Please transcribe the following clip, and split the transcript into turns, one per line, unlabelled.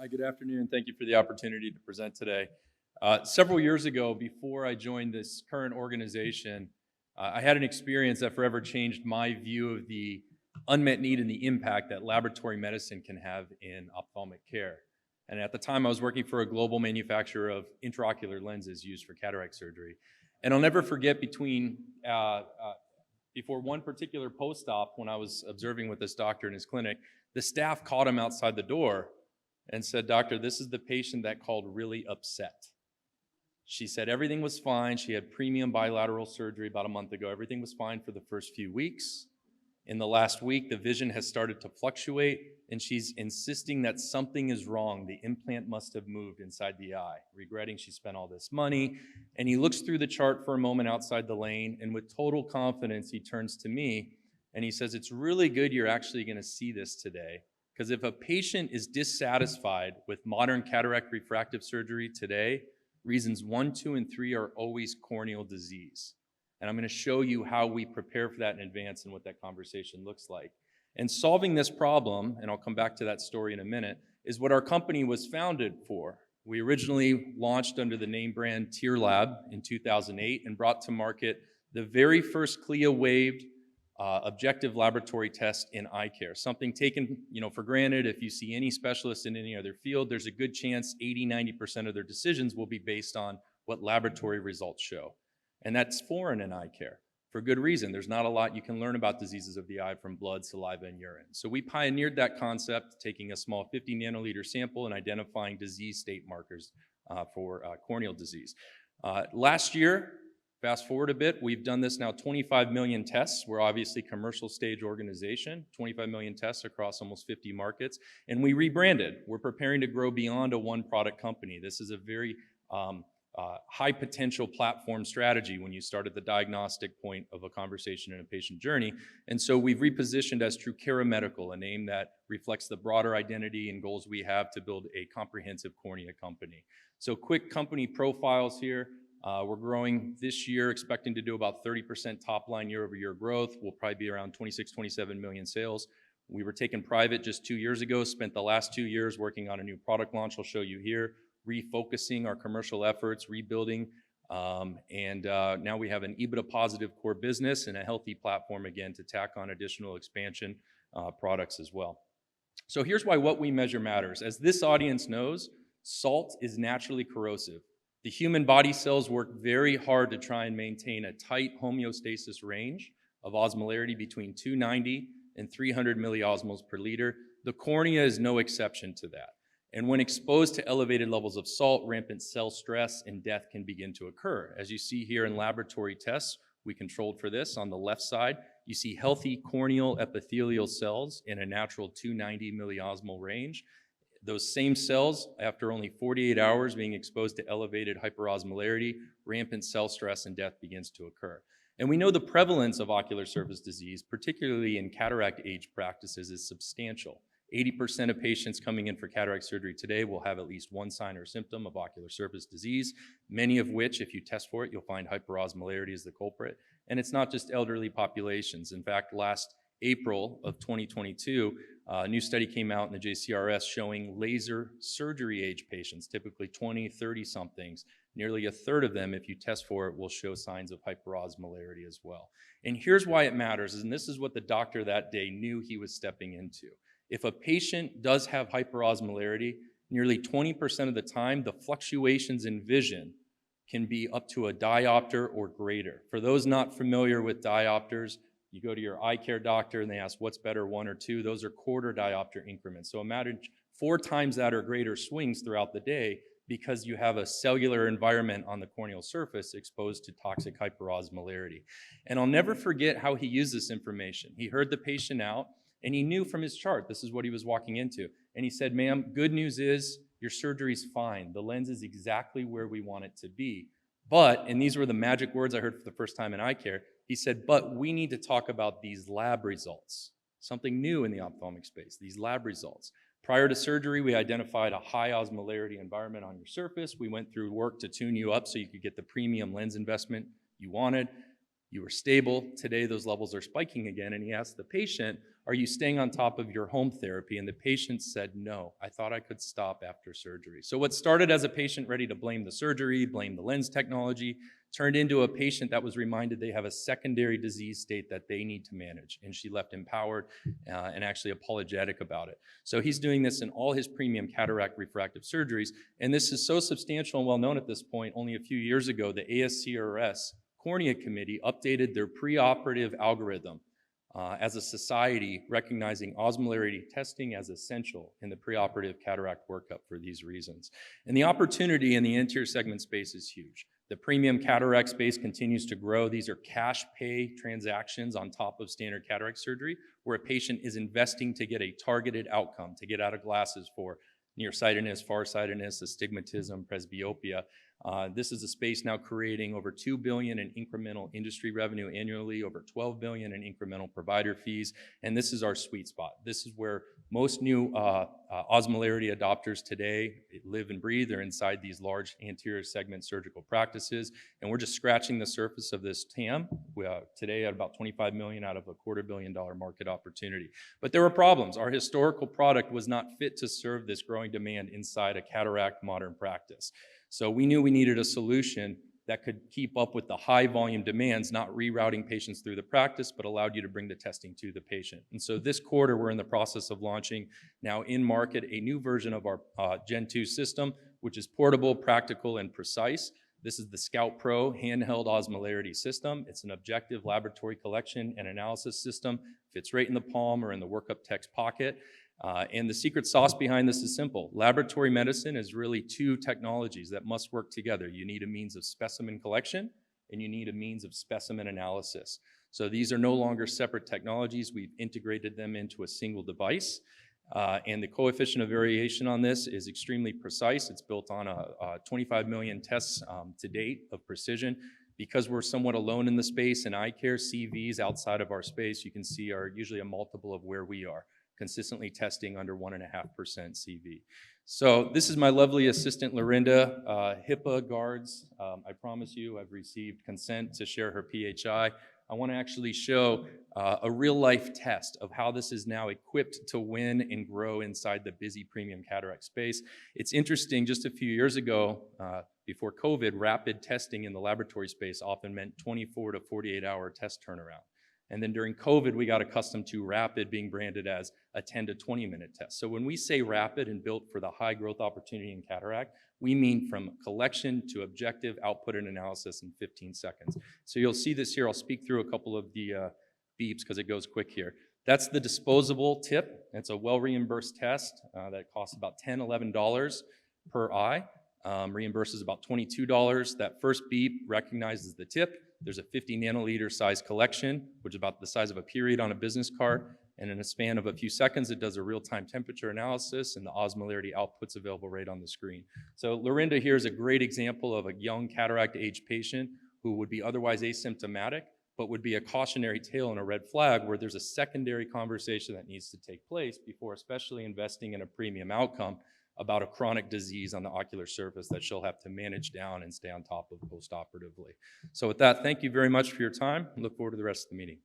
Hi, good afternoon. Thank you for the opportunity to present today. Several years ago, before I joined this current organization, I had an experience that forever changed my view of the unmet need and the impact that laboratory medicine can have in ophthalmic care. And at the time, I was working for a global manufacturer of intraocular lenses used for cataract surgery. And I'll never forget before one particular post-op, when I was observing with this doctor in his clinic, the staff caught him outside the door and said, "Doctor, this is the patient that called really upset." She said everything was fine. She had premium bilateral surgery about a month ago. Everything was fine for the first few weeks. In the last week, the vision has started to fluctuate, and she's insisting that something is wrong. The implant must have moved inside the eye, regretting she spent all this money. And he looks through the chart for a moment outside the lane, and with total confidence, he turns to me, and he says, "It's really good you're actually going to see this today. Because if a patient is dissatisfied with modern cataract refractive surgery today, reasons 1, 2, and 3 are always corneal disease. And I'm going to show you how we prepare for that in advance and what that conversation looks like. And solving this problem, and I'll come back to that story in a minute, is what our company was founded for. We originally launched under the name brand Tear Lab in 2008 and brought to market the very first CLIA-waived objective laboratory test in eye care. Something taken for granted. If you see any specialist in any other field, there's a good chance 80–90% of their decisions will be based on what laboratory results show. And that's foreign in eye care for good reason. There's not a lot you can learn about diseases of the eye from blood, saliva, and urine. So we pioneered that concept, taking a small 50 nanoliter sample and identifying disease state markers for corneal disease. Last year, fast forward a bit, we've done this now 25 million tests. We're obviously a commercial stage organization, 25 million tests across almost 50 markets, and we rebranded. We're preparing to grow beyond a one-product company. This is a very high potential platform strategy when you start at the diagnostic point of a conversation in a patient journey. And so we've repositioned as Trukera Medical, a name that reflects the broader identity and goals we have to build a comprehensive cornea company. So quick company profiles here. We're growing this year, expecting to do about 30% top line year-over-year growth. We'll probably be around 26–27 million sales. We were taken private just 2 years ago, spent the last 2 years working on a new product launch I'll show you here, refocusing our commercial efforts, rebuilding, and now we have an EBITDA positive core business and a healthy platform again to tack on additional expansion products as well. So here's why what we measure matters. As this audience knows, salt is naturally corrosive. The human body cells work very hard to try and maintain a tight homeostasis range of osmolarity between 290 and 300 milliosmoles per liter. The cornea is no exception to that. And when exposed to elevated levels of salt, rampant cell stress and death can begin to occur. As you see here in laboratory tests, we controlled for this. On the left side, you see healthy corneal epithelial cells in a natural 290 milliosmol range. Those same cells, after only 48 hours being exposed to elevated hyperosmolarity, rampant cell stress and death begins to occur. And we know the prevalence of ocular surface disease, particularly in cataract age practices, is substantial. 80% of patients coming in for cataract surgery today will have at least one sign or symptom of ocular surface disease, many of which, if you test for it, you'll find hyperosmolarity is the culprit. And it's not just elderly populations. In fact, last April of 2022, a new study came out in the JCRS showing laser surgery age patients, typically 20, 30-somethings. Nearly a third of them, if you test for it, will show signs of hyperosmolarity as well. And here's why it matters, and this is what the doctor that day knew he was stepping into. If a patient does have hyperosmolarity, nearly 20% of the time, the fluctuations in vision can be up to a diopter or greater. For those not familiar with diopters, you go to your eye care doctor and they ask what's better, 1 or 2. Those are quarter diopter increments. So imagine 4 times that or greater swings throughout the day because you have a cellular environment on the corneal surface exposed to toxic hyperosmolarity. And I'll never forget how he used this information. He heard the patient out and he knew from his chart this is what he was walking into. And he said, "Ma'am, good news is your surgery's fine. The lens is exactly where we want it to be. But," and these were the magic words I heard for the first time in eye care, he said, "but we need to talk about these lab results." Something new in the ophthalmic space, these lab results. Prior to surgery, we identified a high osmolarity environment on your surface. We went through work to tune you up so you could get the premium lens investment you wanted. You were stable. Today, those levels are spiking again. And he asked the patient, are you staying on top of your home therapy? And the patient said, no, I thought I could stop after surgery. So what started as a patient ready to blame the surgery, blame the lens technology, turned into a patient that was reminded they have a secondary disease state that they need to manage. And she left empowered and actually apologetic about it. So he's doing this in all his premium cataract refractive surgeries. And this is so substantial and well known at this point. Only a few years ago, the ASCRS Cornea Committee updated their preoperative algorithm as a society, recognizing osmolarity testing as essential in the preoperative cataract workup for these reasons. And the opportunity in the anterior segment space is huge. The premium cataract space continues to grow. These are cash pay transactions on top of standard cataract surgery, where a patient is investing to get a targeted outcome, to get out of glasses for nearsightedness, farsightedness, astigmatism, presbyopia. This is a space now creating over $2 billion in incremental industry revenue annually, over $12 billion in incremental provider fees, and this is our sweet spot. This is where most new osmolarity adopters today live and breathe. They're inside these large anterior segment surgical practices, and we're just scratching the surface of this TAM. Today at about $25 million out of a $250 million market opportunity. But there were problems. Our historical product was not fit to serve this growing demand inside a cataract modern practice. So we knew we needed a solution that could keep up with the high volume demands, not rerouting patients through the practice, but allowed you to bring the testing to the patient. And so this quarter, we're in the process of launching now in market a new version of our Gen 2 system, which is portable, practical, and precise. This is the ScoutPro handheld osmolarity system. It's an objective laboratory collection and analysis system. Fits right in the palm or in the workup tech's pocket. And the secret sauce behind this is simple. Laboratory medicine is really two technologies that must work together. You need a means of specimen collection, and you need a means of specimen analysis. So these are no longer separate technologies. We've integrated them into a single device. And the coefficient of variation on this is extremely precise. It's built on a 25 million tests to date of precision. Because we're somewhat alone in the space in eye care, CVs outside of our space, you can see are usually a multiple of where we are, consistently testing under 1.5% CV. So this is my lovely assistant, Lorinda. HIPAA guards, I promise you I've received consent to share her PHI. I want to actually show a real-life test of how this is now equipped to win and grow inside the busy premium cataract space. It's interesting, just a few years ago, before COVID, rapid testing in the laboratory space often meant 24 to 48-hour test turnaround. And then during COVID, we got accustomed to rapid being branded as a 10 to 20-minute test. So when we say rapid and built for the high growth opportunity in cataract, we mean from collection to objective output and analysis in 15 seconds. So you'll see this here. I'll speak through a couple of the beeps because it goes quick here. That's the disposable tip. It's a well-reimbursed test that costs about $10, $11 per eye. Reimburses about $22. That first beep recognizes the tip. There's a 50 nanoliter size collection, which is about the size of a period on a business card. And in a span of a few seconds, it does a real-time temperature analysis, and the osmolarity output's available right on the screen. So Lorinda here is a great example of a young cataract-age patient who would be otherwise asymptomatic, but would be a cautionary tale and a red flag where there's a secondary conversation that needs to take place before especially investing in a premium outcome about a chronic disease on the ocular surface that she'll have to manage down and stay on top of post-operatively. So with that, thank you very much for your time. I look forward to the rest of the meeting.